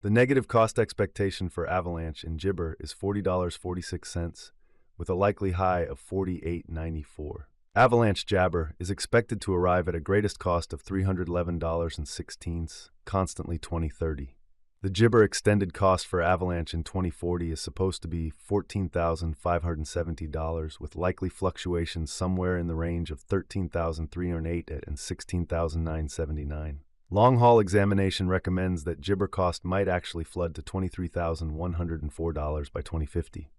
The negative cost expectation for Avalanche in Gibber is $40.46, with a likely high of $48.94. Avalanche Jabber is expected to arrive at a greatest cost of $311.16, constantly 2030. The Gibber extended cost for Avalanche in 2040 is supposed to be $14,570, with likely fluctuations somewhere in the range of $13,308 and $16,979. Long-haul examination recommends that Gibber cost might actually flood to $23,104 by 2050.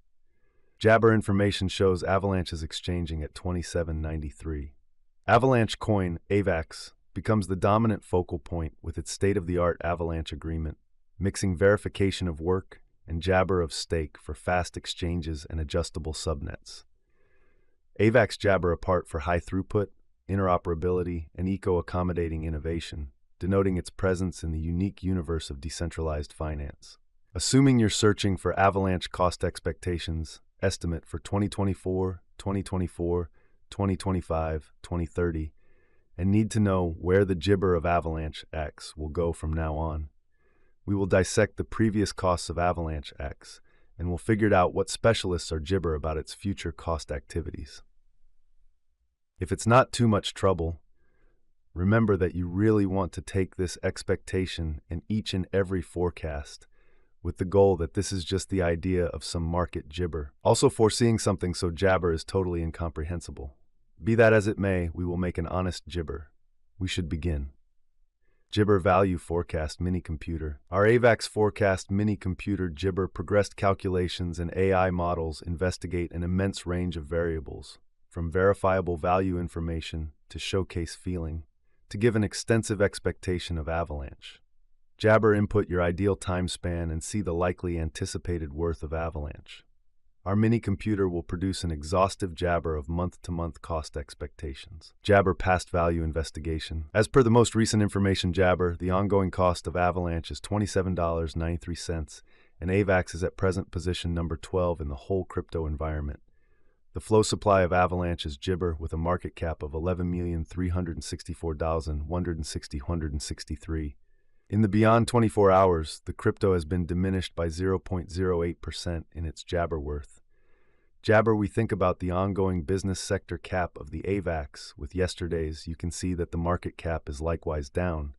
Jabber information shows Avalanche is exchanging at $27.93. Avalanche coin, Avax, becomes the dominant focal point with its state-of-the-art Avalanche agreement, mixing verification of work and Jabber of stake for fast exchanges and adjustable subnets. Avax Jabber apart for high throughput, interoperability, and eco-accommodating innovation, denoting its presence in the unique universe of decentralized finance. Assuming you're searching for Avalanche cost expectations, estimate for 2024, 2025, 2030, and need to know where the Gibber of Avalanche X will go from now on, we will dissect the previous costs of Avalanche X, and we'll figure out what specialists are Gibber about its future cost activities. If it's not too much trouble, remember that you really want to take this expectation and each and every forecast with the goal that this is just the idea of some market Gibber. Also foreseeing something so Jabber is totally incomprehensible. Be that as it may, we will make an honest Gibber. We should begin. Gibber Value Forecast Mini-Computer. Our Avax Forecast Mini-Computer Gibber progressed calculations and AI models investigate an immense range of variables, from verifiable value information to showcase feeling, to give an extensive expectation of Avalanche. Jabber input your ideal time span and see the likely anticipated worth of Avalanche. Our mini-computer will produce an exhaustive Jabber of month-to-month cost expectations. Jabber Past Value Investigation. As per the most recent information Jabber, the ongoing cost of Avalanche is $27.93, and Avax is at present position number 12 in the whole crypto environment. The flow supply of Avalanche is Gibber with a market cap of 11,364,163. In the beyond 24 hours, the crypto has been diminished by 0.08% in its Jabber worth. Jabber, we think about the ongoing business sector cap of the Avax. With yesterday's, you can see that the market cap is likewise down.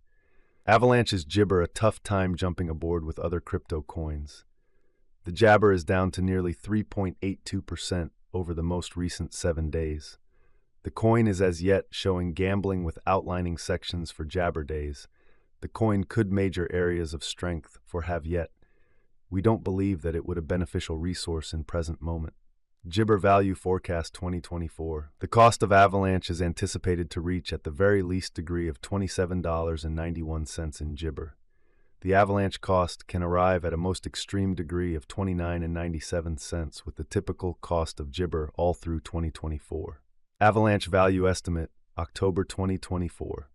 Avalanche is Gibber a tough time jumping aboard with other crypto coins. The Jabber is down to nearly 3.82% over the most recent 7 days. The coin is as yet showing gambling with outlining sections for Jabber days. The coin could major areas of strength for have yet. We don't believe that it would a beneficial resource in present moment. Gibber Value Forecast 2024. The cost of Avalanche is anticipated to reach at the very least degree of $27.91 in Gibber. The Avalanche cost can arrive at a most extreme degree of $29.97 with the typical cost of Gibber all through 2024. Avalanche Value Estimate, October 2024.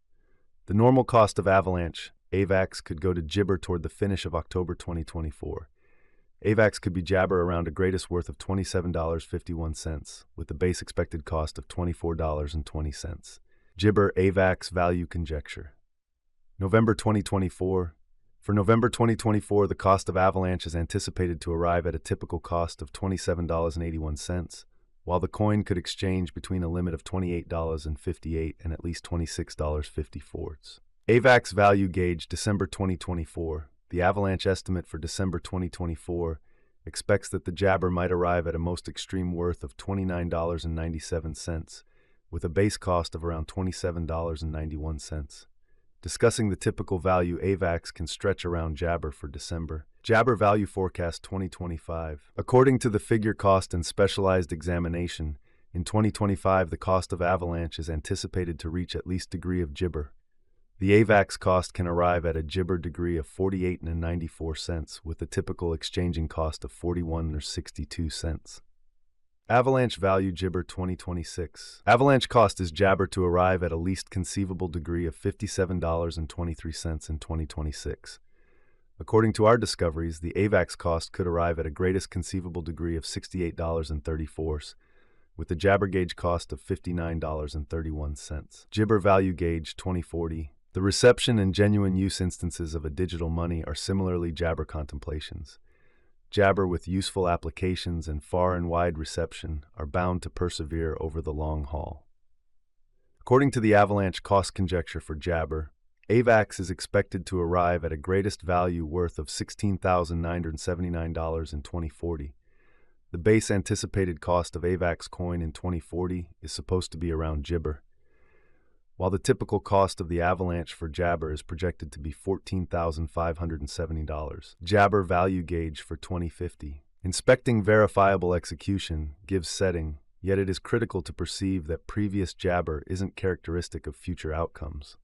The normal cost of Avalanche, Avax, could go to Gibber toward the finish of October 2024. Avax could be Jabber around a greatest worth of $27.51, with the base expected cost of $24.20. Gibber Avax Value Conjecture. November 2024. For November 2024, the cost of Avalanche is anticipated to arrive at a typical cost of $27.81, while the coin could exchange between a limit of $28.58 and at least $26.54. Avax Value Gauge December 2024. The Avalanche estimate for December 2024 expects that the Jabber might arrive at a most extreme worth of $29.97, with a base cost of around $27.91. Discussing the typical value, Avax can stretch around Jabber for December. Jabber Value Forecast 2025. According to the figure cost and specialized examination, in 2025 the cost of Avalanche is anticipated to reach at least degree of Gibber. The Avax cost can arrive at a Gibber degree of $48.94, with the typical exchanging cost of $41.62. Avalanche Value Gibber 2026. Avalanche cost is Jabber to arrive at a least conceivable degree of $57.23 in 2026. According to our discoveries, the Avax cost could arrive at a greatest conceivable degree of $68.34, with the Jabber gauge cost of $59.31. Gibber Value Gauge 2040. The reception and genuine use instances of a digital money are similarly Jabber contemplations. Jabber with useful applications and far and wide reception are bound to persevere over the long haul. According to the Avalanche cost conjecture for Jabber, Avax is expected to arrive at a greatest value worth of $16,979 in 2040. The base anticipated cost of Avax coin in 2040 is supposed to be around Jibber, while the typical cost of the Avalanche for Jabber is projected to be $14,570. Jabber value gauge for 2050. Inspecting verifiable execution gives setting, yet it is critical to perceive that previous Jabber isn't characteristic of future outcomes.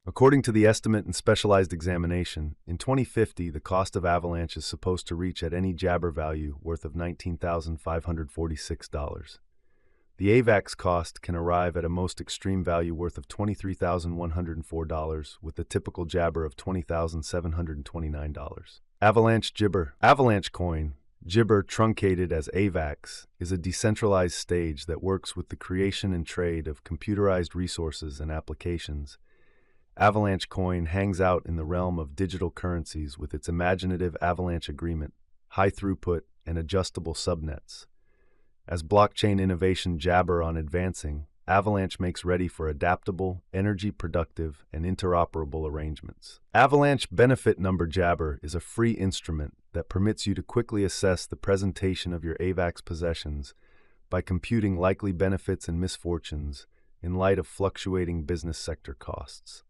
According to the estimate and specialized examination, in 2050 the cost of Avalanche is supposed to reach at any Jabber value worth of $19,546. The Avax cost can arrive at a most extreme value worth of $23,104, with the typical Jabber of $20,729. Avalanche Jibber. Avalanche coin, Jibber truncated as Avax, is a decentralized stage that works with the creation and trade of computerized resources and applications. Avalanche coin hangs out in the realm of digital currencies with its imaginative Avalanche agreement, high throughput, and adjustable subnets. As blockchain innovation jabber on advancing, Avalanche makes ready for adaptable, energy-productive, and interoperable arrangements. Avalanche Benefit Number Jabber is a free instrument that permits you to quickly assess the presentation of your Avax possessions by computing likely benefits and misfortunes in light of fluctuating business sector costs.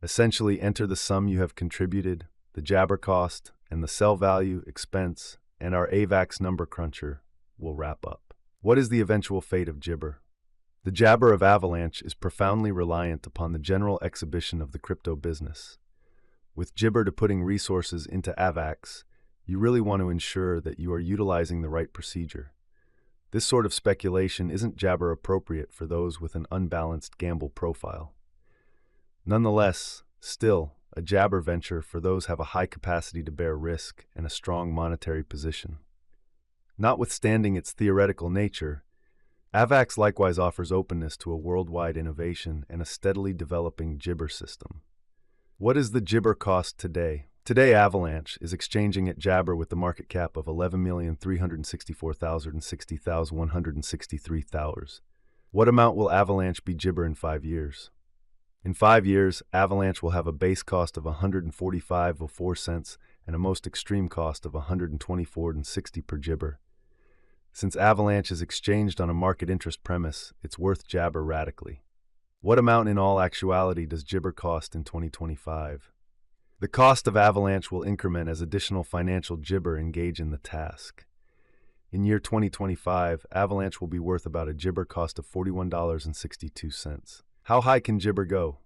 Essentially, enter the sum you have contributed, the Jabber cost, and the sell value, expense, and our Avax number cruncher will wrap up. What is the eventual fate of Jibber? The Jabber of Avalanche is profoundly reliant upon the general exhibition of the crypto business. With Jibber to putting resources into Avax, you really want to ensure that you are utilizing the right procedure. This sort of speculation isn't Jabber appropriate for those with an unbalanced gamble profile. Nonetheless, still, a Jabber venture for those have a high capacity to bear risk and a strong monetary position. Notwithstanding its theoretical nature, Avax likewise offers openness to a worldwide innovation and a steadily developing Jibber system. What is the Jibber cost today? Today, Avalanche is exchanging at Jabber with the market cap of $11,364,060,163. What amount will Avalanche be Jibber in 5 years? In 5 years, Avalanche will have a base cost of $145.04 and a most extreme cost of $124.60 per Jibber. Since Avalanche is exchanged on a market interest premise, it's worth Jabber radically. What amount in all actuality does Jibber cost in 2025? The cost of Avalanche will increment as additional financial Jibber engage in the task. In year 2025, Avalanche will be worth about a Jibber cost of $41.62. How high can Jibber go?